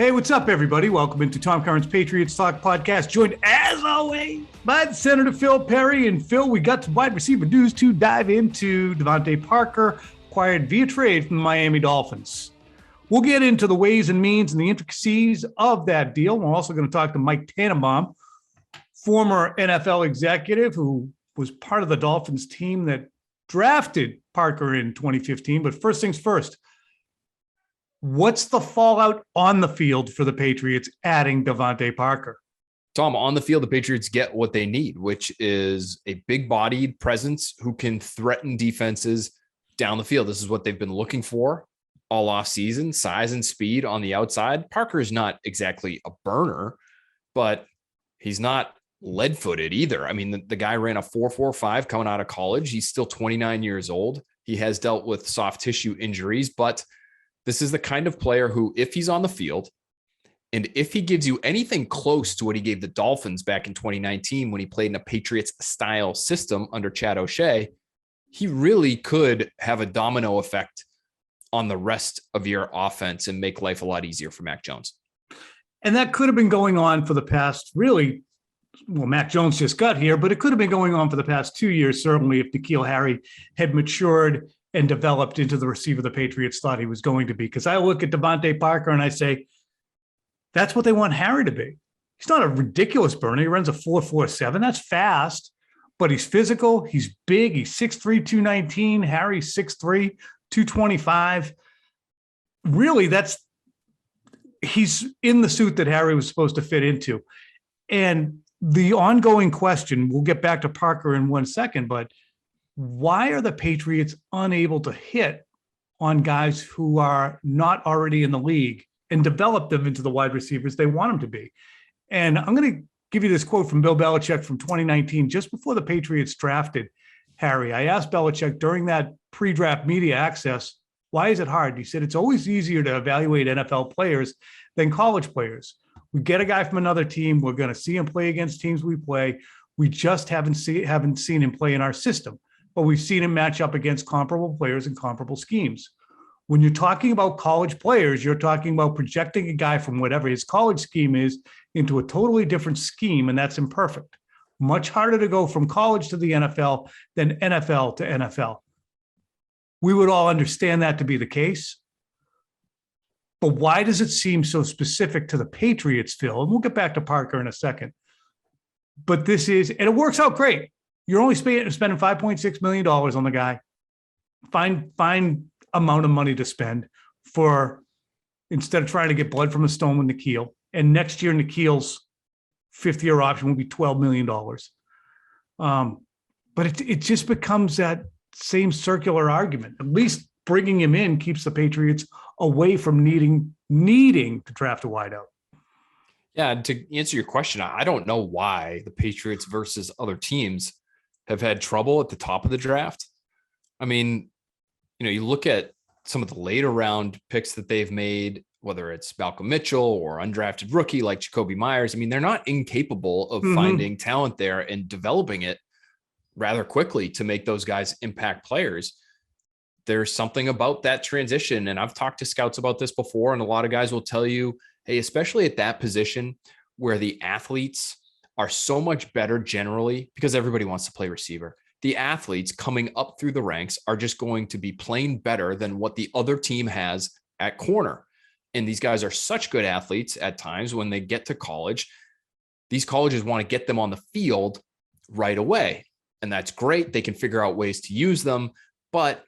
Hey, what's up, everybody? Welcome into Tom Curran's Patriots Talk podcast, joined as always by Senator Phil Perry. And Phil, we got some wide receiver news to dive into. DeVante Parker acquired via trade from the Miami Dolphins. We'll get into the ways and means and the intricacies of that deal. We're also going to talk to Mike Tannenbaum, former NFL executive who was part of the Dolphins team that drafted Parker in 2015. But first things first, what's the fallout on the field for the Patriots adding DeVante Parker? Tom, on the field, the Patriots get what they need, which is a big-bodied presence who can threaten defenses down the field. This is what they've been looking for all offseason, size and speed on the outside. Parker is not exactly a burner, but he's not lead-footed either. I mean, the guy ran a 4.45 coming out of college. He's still 29 years old. He has dealt with soft tissue injuries, but this is the kind of player who, if he's on the field, and if he gives you anything close to what he gave the Dolphins back in 2019 when he played in a Patriots-style system under Chad O'Shea, he really could have a domino effect on the rest of your offense and make life a lot easier for Mac Jones. And that could have been going on for the past, really, well, Mac Jones just got here, but it could have been going on for the past 2 years, certainly, if N'Keal Harry had matured and developed into the receiver the Patriots thought he was going to be. Because I look at DeVante Parker and I say, that's what they want Harry to be. He's not a ridiculous burner. He runs a 4.47. That's fast, but he's physical. He's big. He's 6'3", 219. Harry's 6'3", 225. Really, he's in the suit that Harry was supposed to fit into. And the ongoing question, we'll get back to Parker in 1 second, but why are the Patriots unable to hit on guys who are not already in the league and develop them into the wide receivers they want them to be? And I'm going to give you this quote from Bill Belichick from 2019, just before the Patriots drafted Harry. I asked Belichick during that pre-draft media access, why is it hard? He said, it's always easier to evaluate NFL players than college players. We get a guy from another team. We're going to see him play against teams we play. We just haven't seen him play in our system. But we've seen him match up against comparable players and comparable schemes. When you're talking about college players, you're talking about projecting a guy from whatever his college scheme is into a totally different scheme, and that's imperfect. Much harder to go from college to the NFL than NFL to NFL. We would all understand that to be the case. But why does it seem so specific to the Patriots, Phil? And we'll get back to Parker in a second. But this is, and it works out great. You're only spending $5.6 million on the guy. Fine amount of money to spend for, instead of trying to get blood from a stone with N'Keal. And next year, N'Keal's fifth-year option will be $12 million. But it just becomes that same circular argument. At least bringing him in keeps the Patriots away from needing to draft a wideout. Yeah, to answer your question, I don't know why the Patriots versus other teams have had trouble at the top of the draft. I mean, you look at some of the later round picks that they've made, whether it's Malcolm Mitchell or undrafted rookie like Jacoby Myers. I mean, they're not incapable of finding talent there and developing it rather quickly to make those guys impact players. There's something about that transition. And I've talked to scouts about this before, and a lot of guys will tell you, hey, especially at that position where the athletes are so much better generally because everybody wants to play receiver. The athletes coming up through the ranks are just going to be playing better than what the other team has at corner. And these guys are such good athletes at times when they get to college. These colleges want to get them on the field right away. And that's great. They can figure out ways to use them, but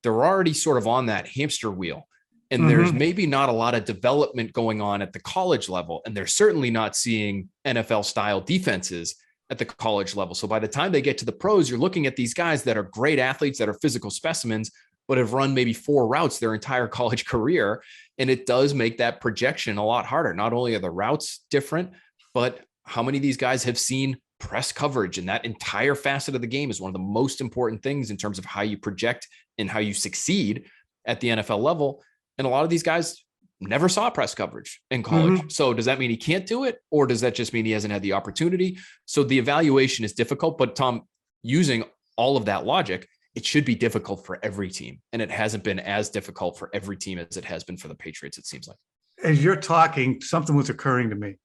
they're already sort of on that hamster wheel. And there's maybe not a lot of development going on at the college level. And they're certainly not seeing NFL style defenses at the college level. So by the time they get to the pros, you're looking at these guys that are great athletes, that are physical specimens, but have run maybe 4 routes their entire college career. And it does make that projection a lot harder. Not only are the routes different, but how many of these guys have seen press coverage? And that entire facet of the game is one of the most important things in terms of how you project and how you succeed at the NFL level. And a lot of these guys never saw press coverage in college. So does that mean he can't do it? Or does that just mean he hasn't had the opportunity? So the evaluation is difficult, but Tom, using all of that logic, it should be difficult for every team. And it hasn't been as difficult for every team as it has been for the Patriots, it seems like. as you're talking, something was occurring to me.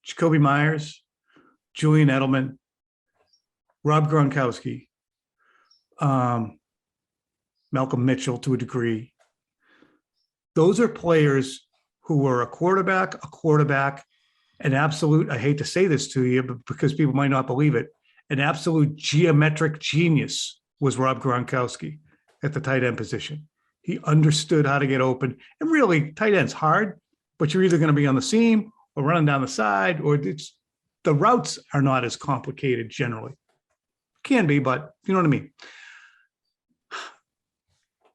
Jacoby Myers, Julian Edelman, Rob Gronkowski, Malcolm Mitchell to a degree. Those are players who were a quarterback, an absolute, I hate to say this to you, but because people might not believe it, an absolute geometric genius was Rob Gronkowski at the tight end position. He understood how to get open. And really, tight end's hard, but you're either going to be on the seam or running down the side, or the routes are not as complicated generally. Can be, but you know what I mean.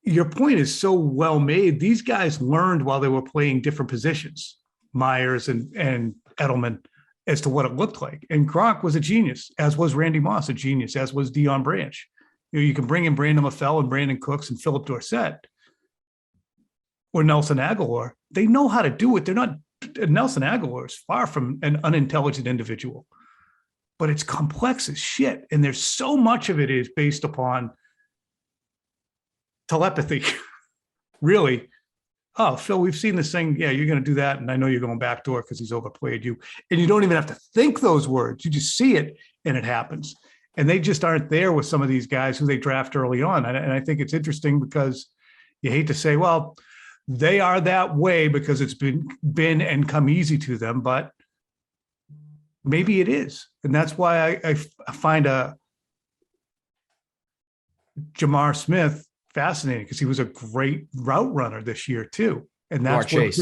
Your point is so well made. These guys learned while they were playing different positions, Myers and Edelman, as to what it looked like. And Gronk was a genius, as was Randy Moss a genius, as was Deion Branch. You can bring in Brandon LaFell and Brandon Cooks and Philip Dorsett or Nelson Aguilar. They know how to do it. They're not. Nelson Aguilar is far from an unintelligent individual, but it's complex as shit. And there's so much of it is based upon telepathy. Really. Oh, Phil, we've seen this thing. Yeah, you're going to do that. And I know you're going backdoor because he's overplayed you. And you don't even have to think those words. You just see it and it happens. And they just aren't there with some of these guys who they draft early on. And I think it's interesting because you hate to say, well, they are that way because it's been and come easy to them, but maybe it is. And that's why I find Jamar Smith fascinating, because he was a great route runner this year too. And that's what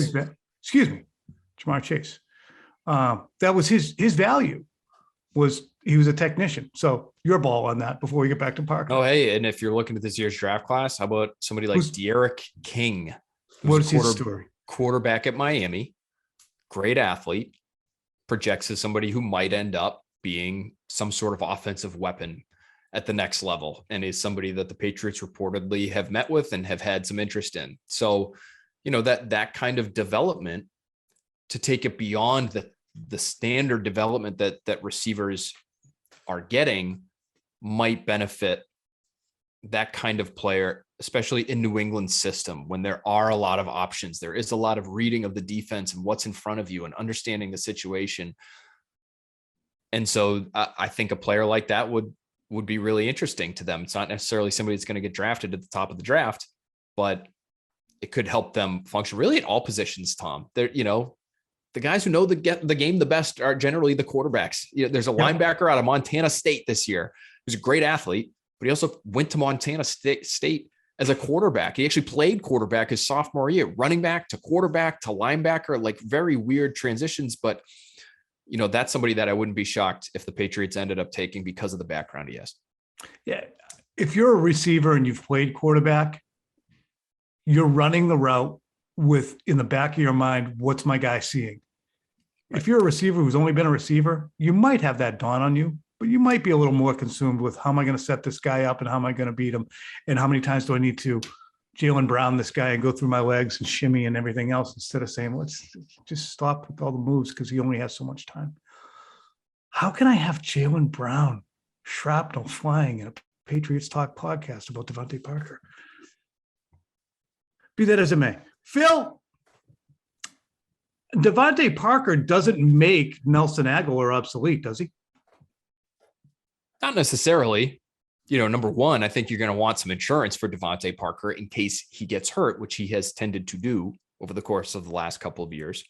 Jamar Chase. That was his value, was he was a technician. So your ball on that before we get back to Parker. Oh, hey, and if you're looking at this year's draft class, how about somebody like De'Aaron King? What's his story? Quarterback at Miami, great athlete, projects as somebody who might end up being some sort of offensive weapon at the next level, and is somebody that the Patriots reportedly have met with and have had some interest in. So, you know, that kind of development, to take it beyond the standard development that receivers are getting, might benefit that kind of player, especially in New England's system, when there are a lot of options. There is a lot of reading of the defense and what's in front of you and understanding the situation. And so I think a player like that would be really interesting to them. It's not necessarily somebody that's going to get drafted at the top of the draft, but it could help them function really at all positions, Tom. They're, you know, the guys who know the game the best are generally the quarterbacks. You know, there's a linebacker out of Montana State this year who's a great athlete, but he also went to Montana State as a quarterback. He actually played quarterback his sophomore year, running back to quarterback to linebacker, like very weird transitions. But, you know, that's somebody that I wouldn't be shocked if the Patriots ended up taking because of the background he has. Yeah. If you're a receiver and you've played quarterback, you're running the route with, in the back of your mind, what's my guy seeing? If you're a receiver who's only been a receiver, you might have that dawn on you, but you might be a little more consumed with how am I going to set this guy up and how am I going to beat him? And how many times do I need to Jaylen Brown this guy and go through my legs and shimmy and everything else, instead of saying, let's just stop with all the moves because he only has so much time. How can I have Jaylen Brown shrapnel flying in a Patriots Talk podcast about DeVante Parker? Be that as it may. Phil, DeVante Parker doesn't make Nelson Aguilar obsolete, does he? Not necessarily. You know, number one, I think you're going to want some insurance for DeVante Parker in case he gets hurt, which he has tended to do over the course of the last couple of years.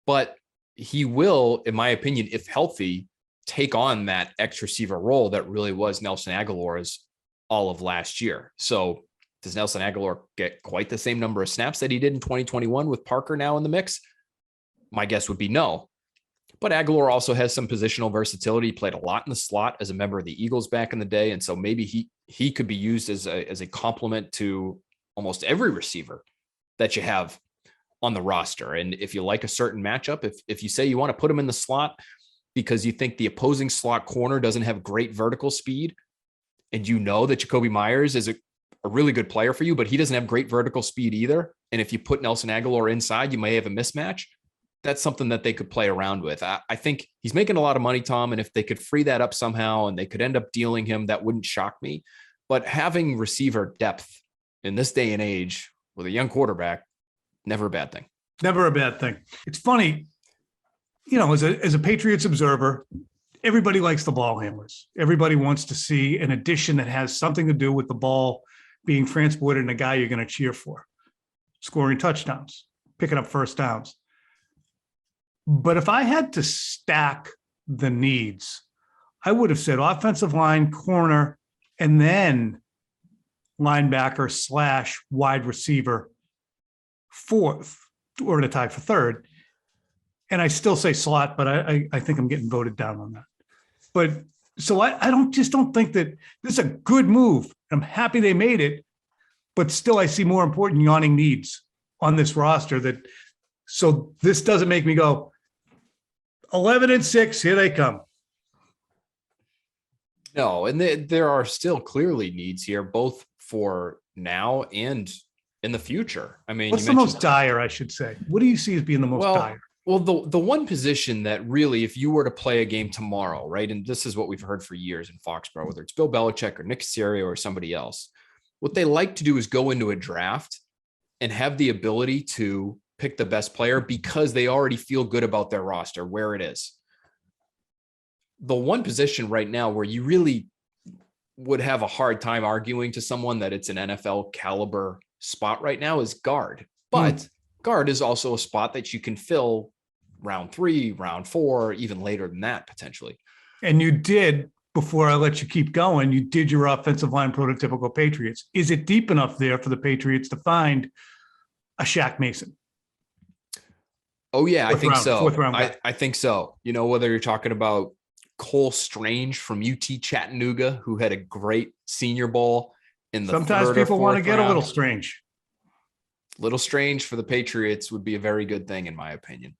But he will, in my opinion, if healthy, take on that X receiver role that really was Nelson Aguilar's all of last year. So does Nelson Aguilar get quite the same number of snaps that he did in 2021 with Parker now in the mix? My guess would be no. But Aguilar also has some positional versatility. He played a lot in the slot as a member of the Eagles back in the day. And so maybe he could be used as a complement to almost every receiver that you have on the roster. And if you like a certain matchup, if you say you want to put him in the slot because you think the opposing slot corner doesn't have great vertical speed, and you know that Jacoby Myers is a really good player for you, but he doesn't have great vertical speed either. And if you put Nelson Aguilar inside, you may have a mismatch. That's something that they could play around with. I think he's making a lot of money, Tom, and if they could free that up somehow and they could end up dealing him, that wouldn't shock me. But having receiver depth in this day and age with a young quarterback, never a bad thing. Never a bad thing. It's funny, as a Patriots observer, everybody likes the ball handlers. Everybody wants to see an addition that has something to do with the ball being transported and a guy you're going to cheer for, scoring touchdowns, picking up first downs. But if I had to stack the needs, I would have said offensive line, corner, and then linebacker / wide receiver fourth, or in a tie for third. And I still say slot, but I think I'm getting voted down on that. But so I don't think that this is a good move. I'm happy they made it, but still I see more important yawning needs on this roster so this doesn't make me go 11-6, here they come. No, and there are still clearly needs here, both for now and in the future. I mean, what's the most dire, I should say? What do you see as being the most dire? Well, the one position that really, if you were to play a game tomorrow, right, and this is what we've heard for years in Foxborough, whether it's Bill Belichick or Nick Caserio or somebody else, what they like to do is go into a draft and have the ability to pick the best player because they already feel good about their roster, where it is. The one position right now where you really would have a hard time arguing to someone that it's an NFL caliber spot right now is guard. But guard is also a spot that you can fill round 3, round 4, even later than that, potentially. And you did, before I let you keep going, you did your offensive line prototypical Patriots. Is it deep enough there for the Patriots to find a Shaq Mason? Oh, yeah, I think so. I think so. Whether you're talking about Cole Strange from UT Chattanooga, who had a great Senior Bowl in the sometimes people want to get a little strange. Little strange for the Patriots would be a very good thing, in my opinion.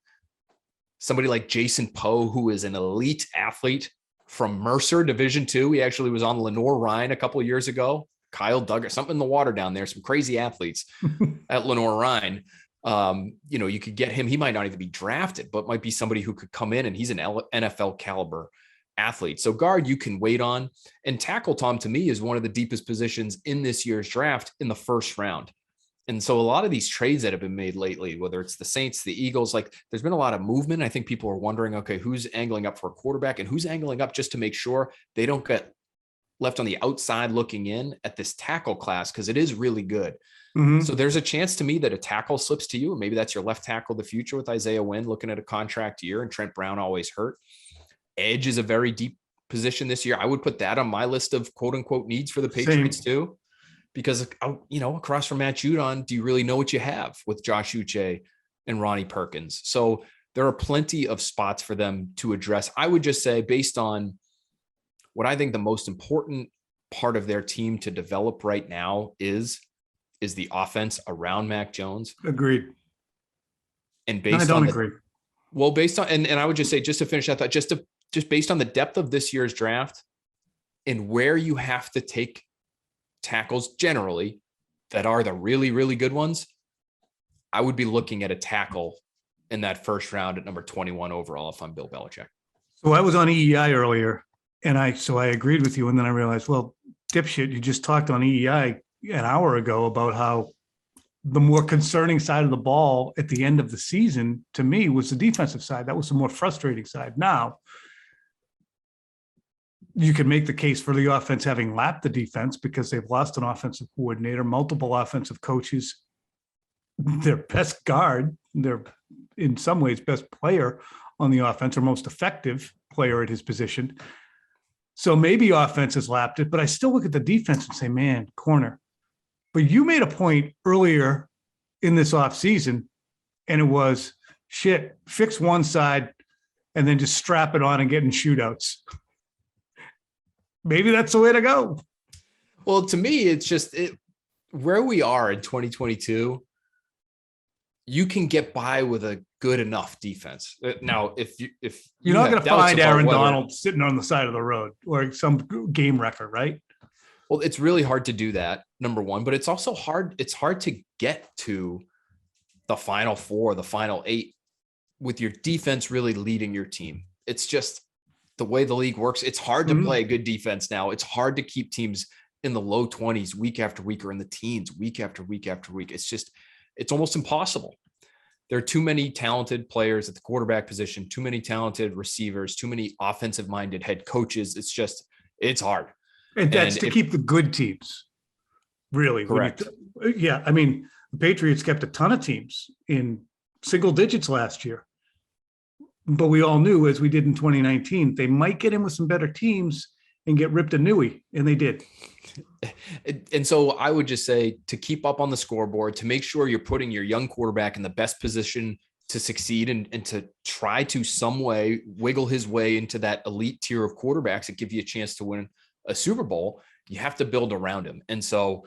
Somebody like Jason Poe, who is an elite athlete from Mercer Division II. He actually was on Lenore-Rhyne a couple of years ago. Kyle Duggar, something in the water down there, some crazy athletes at Lenore-Rhyne. You could get him. He might not even be drafted, but might be somebody who could come in, and he's an NFL caliber athlete. So guard, you can wait on. And tackle, Tom, to me, is one of the deepest positions in this year's draft in the first round. And so a lot of these trades that have been made lately, whether it's the Saints, the Eagles, there's been a lot of movement. I think people are wondering, okay, who's angling up for a quarterback and who's angling up just to make sure they don't get left on the outside looking in at this tackle class, because it is really good. Mm-hmm. So there's a chance to me that a tackle slips to you, and maybe that's your left tackle of the future with Isaiah Wynn looking at a contract year and Trent Brown always hurt. Edge is a very deep position this year. I would put that on my list of quote unquote needs for the Patriots too, because, across from Matt Judon, do you really know what you have with Josh Uche and Ronnie Perkins? So there are plenty of spots for them to address. I would just say, based on what I think the most important part of their team to develop right now is the offense around Mac Jones. Agreed. And based on agree. Well, based on, and I would just say, just to finish that thought, just based on the depth of this year's draft and where you have to take tackles generally that are the really, really good ones, I would be looking at a tackle in that first round at number 21 overall if I'm Bill Belichick. So I was on EEI earlier, and I agreed with you, and then I realized, well, dipshit, you just talked on EEI an hour ago about how the more concerning side of the ball at the end of the season to me was the defensive side. That was the more frustrating side. Now, you can make the case for the offense having lapped the defense because they've lost an offensive coordinator, multiple offensive coaches, their best guard, their, in some ways, best player on the offense, or most effective player at his position. So maybe offense has lapped it, but I still look at the defense and say, man, corner. But you made a point earlier in this offseason, and it was, shit, fix one side and then just strap it on and get in shootouts. Maybe that's the way to go. Well, to me, it's just where we are in 2022. You can get by with a good enough defense. Now, if you're not going to find Aaron Donald sitting on the side of the road or some game record, right? Well, it's really hard to do that, number one, but it's also hard. It's hard to get to the Final Four, the Final 8 with your defense really leading your team. It's just the way the league works. It's hard to play a good defense now. It's hard to keep teams in the low 20s week after week, or in the teens week after week after week. It's almost impossible. There are too many talented players at the quarterback position, too many talented receivers, too many offensive-minded head coaches. It's hard. And that's to keep the good teams, really. Correct. I mean, the Patriots kept a ton of teams in single digits last year. But we all knew, as we did in 2019, they might get in with some better teams and get ripped a newie, and they did. And so I would just say, to keep up on the scoreboard, to make sure you're putting your young quarterback in the best position to succeed and to try to some way wiggle his way into that elite tier of quarterbacks that give you a chance to win a Super Bowl, you have to build around him. And so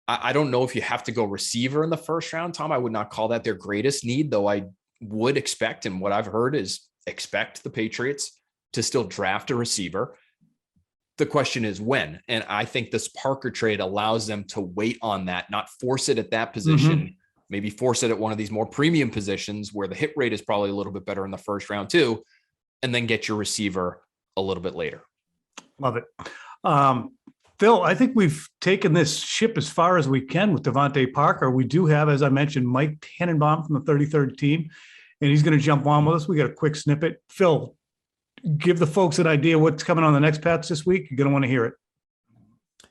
I don't know if you have to go receiver in the first round, Tom. I would not call that their greatest need, though I would expect, and what I've heard is expect the Patriots to still draft a receiver. The question is when, and I think this Parker trade allows them to wait on that, not force it at that position, maybe force it at one of these more premium positions where the hit rate is probably a little bit better in the first round too, and then get your receiver a little bit later. Love it. Phil, I think we've taken this ship as far as we can with DeVante Parker. We do have, as I mentioned, Mike Tannenbaum from the 33rd team, and he's going to jump on with us. We got a quick snippet. Phil, give the folks an idea what's coming on the next Pats this week. You're going to want to hear it.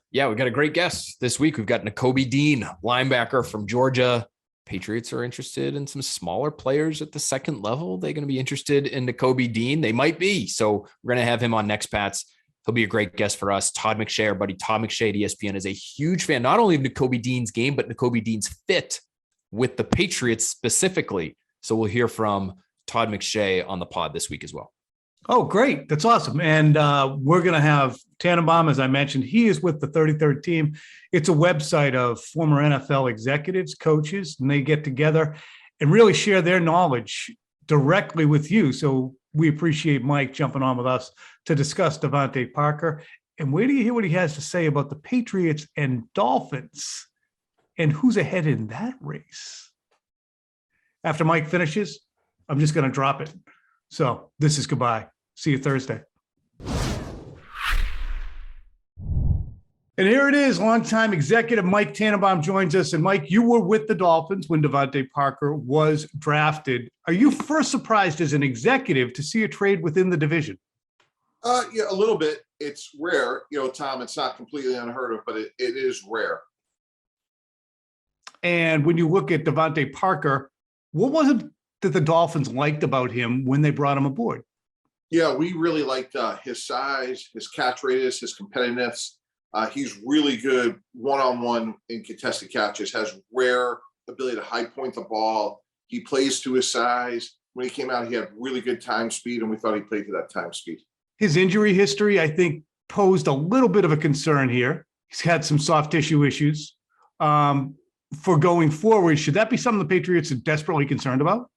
Yeah, we got a great guest this week. We've got Nakobe Dean, linebacker from Georgia. Patriots are interested in some smaller players at the second level. They're going to be interested in Nakobe Dean. They might be. So we're going to have him on next Pats. He'll be a great guest for us. Todd McShay, our buddy Todd McShay at ESPN, is a huge fan, not only of Nakobe Dean's game, but Nakobe Dean's fit with the Patriots specifically. So we'll hear from Todd McShay on the pod this week as well. Oh, great. That's awesome. And we're going to have Tannenbaum, as I mentioned. He is with the 33rd team. It's a website of former NFL executives, coaches, and they get together and really share their knowledge directly with you. So we appreciate Mike jumping on with us to discuss DeVante Parker. And wait till you hear what he has to say about the Patriots and Dolphins and who's ahead in that race. After Mike finishes, I'm just going to drop it. So this is goodbye. See you Thursday. And here it is. Longtime executive Mike Tannenbaum joins us. And Mike, you were with the Dolphins when DeVante Parker was drafted. Are you first surprised as an executive to see a trade within the division? Yeah, a little bit. It's rare, Tom. It's not completely unheard of, but it is rare. And when you look at DeVante Parker, what was it that the Dolphins liked about him when they brought him aboard? Yeah, we really liked his size, his catch radius, his competitiveness. He's really good one-on-one in contested catches, has rare ability to high point the ball. He plays to his size. When he came out, he had really good time speed, and we thought he played to that time speed. His injury history, I think, posed a little bit of a concern here. He's had some soft tissue issues. For going forward, should that be something the Patriots are desperately concerned about?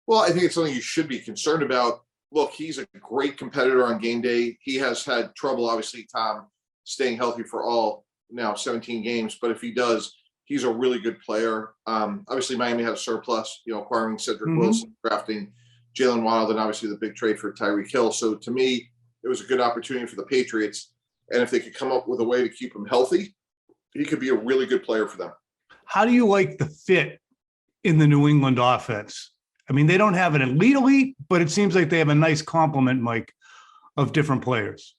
Well, I think it's something you should be concerned about. Look, he's a great competitor on game day. He has had trouble, obviously, Tom, staying healthy for all now 17 games. But if he does, he's a really good player. Obviously, Miami had a surplus, acquiring Cedric Wilson, drafting Jalen Waddle, and obviously the big trade for Tyreek Hill. So to me, it was a good opportunity for the Patriots. And if they could come up with a way to keep him healthy, he could be a really good player for them. How do you like the fit in the New England offense? I mean, they don't have an elite, but it seems like they have a nice complement, Mike, of different players.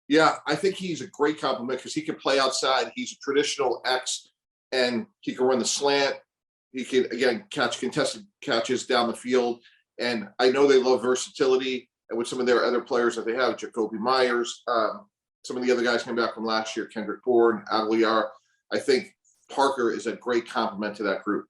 Yeah, I think he's a great complement because he can play outside. He's a traditional X, and he can run the slant. He can, again, catch contested catches down the field. And I know they love versatility. And with some of their other players that they have, Jacoby Myers, some of the other guys came back from last year, Kendrick Bourne, Aguilar. I think Parker is a great complement to that group.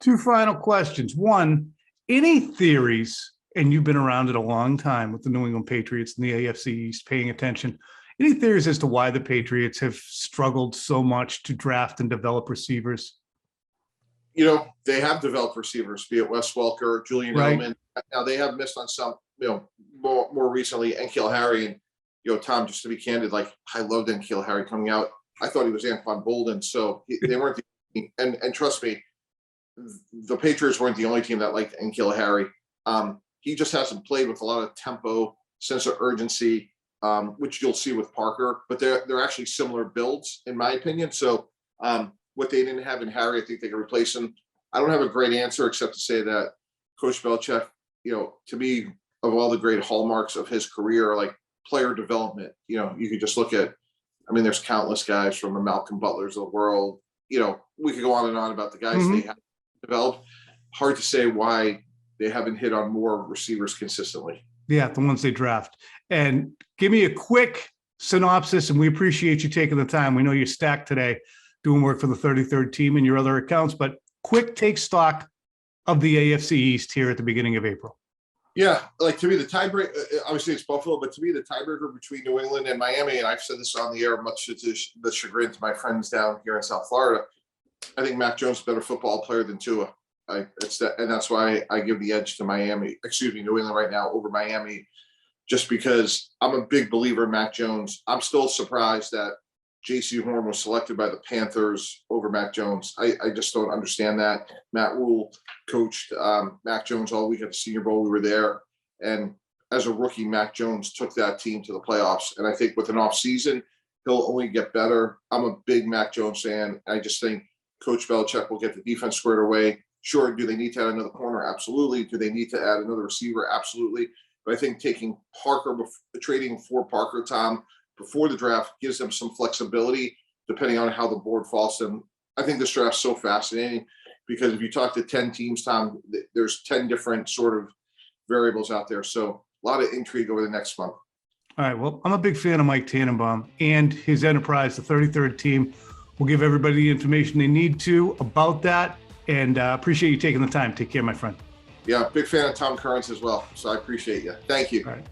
Two final questions. One, any theories, and you've been around it a long time with the New England Patriots and the AFC East paying attention, any theories as to why the Patriots have struggled so much to draft and develop receivers? They have developed receivers, be it Wes Welker, Julian Edelman. Now they have missed on some, more recently, N'Keal Harry. And, Tom, just to be candid, I loved N'Keal Harry coming out. I thought he was Anquan Bolden. So they weren't and trust me, the Patriots weren't the only team that liked N'Keal Harry. He just hasn't played with a lot of tempo, sense of urgency, which you'll see with Parker. But they're actually similar builds, in my opinion. So what they didn't have in Harry, I think they can replace him I don't have a great answer except to say that Coach Belichick, to me, of all the great hallmarks of his career, like player development, you could just look at, there's countless guys from the Malcolm Butlers of the world. We could go on and on about the guys they have developed. Hard to say why they haven't hit on more receivers consistently. Yeah, the ones they draft. And give me a quick synopsis, and we appreciate you taking the time. We know you're stacked today doing work for the 33rd team and your other accounts, but quick take stock of the AFC East here at the beginning of April. Yeah, like to me, the tiebreaker, obviously it's Buffalo, but to me, the tiebreaker between New England and Miami, and I've said this on the air, much to the chagrin to my friends down here in South Florida, I think Mac Jones is a better football player than Tua. And that's why I give the edge to New England right now over Miami, just because I'm a big believer in Mac Jones. I'm still surprised that J.C. Horn was selected by the Panthers over Mac Jones. I just don't understand that. Matt Rule coached Mac Jones all week at the Senior Bowl. We were there. And as a rookie, Mac Jones took that team to the playoffs. And I think with an off season, he'll only get better. I'm a big Mac Jones fan. I just think Coach Belichick will get the defense squared away. Sure, do they need to add another corner? Absolutely. Do they need to add another receiver? Absolutely. But I think trading for Parker, Tom, before the draft gives them some flexibility depending on how the board falls to them. I think this draft's so fascinating because if you talk to 10 teams, Tom, there's 10 different sort of variables out there. So a lot of intrigue over the next month. All right. Well, I'm a big fan of Mike Tannenbaum and his enterprise, the 33rd team. We'll give everybody the information they need to about that. And appreciate you taking the time. Take care, my friend. Yeah, big fan of Tom Curran as well. So I appreciate you. Thank you. All right.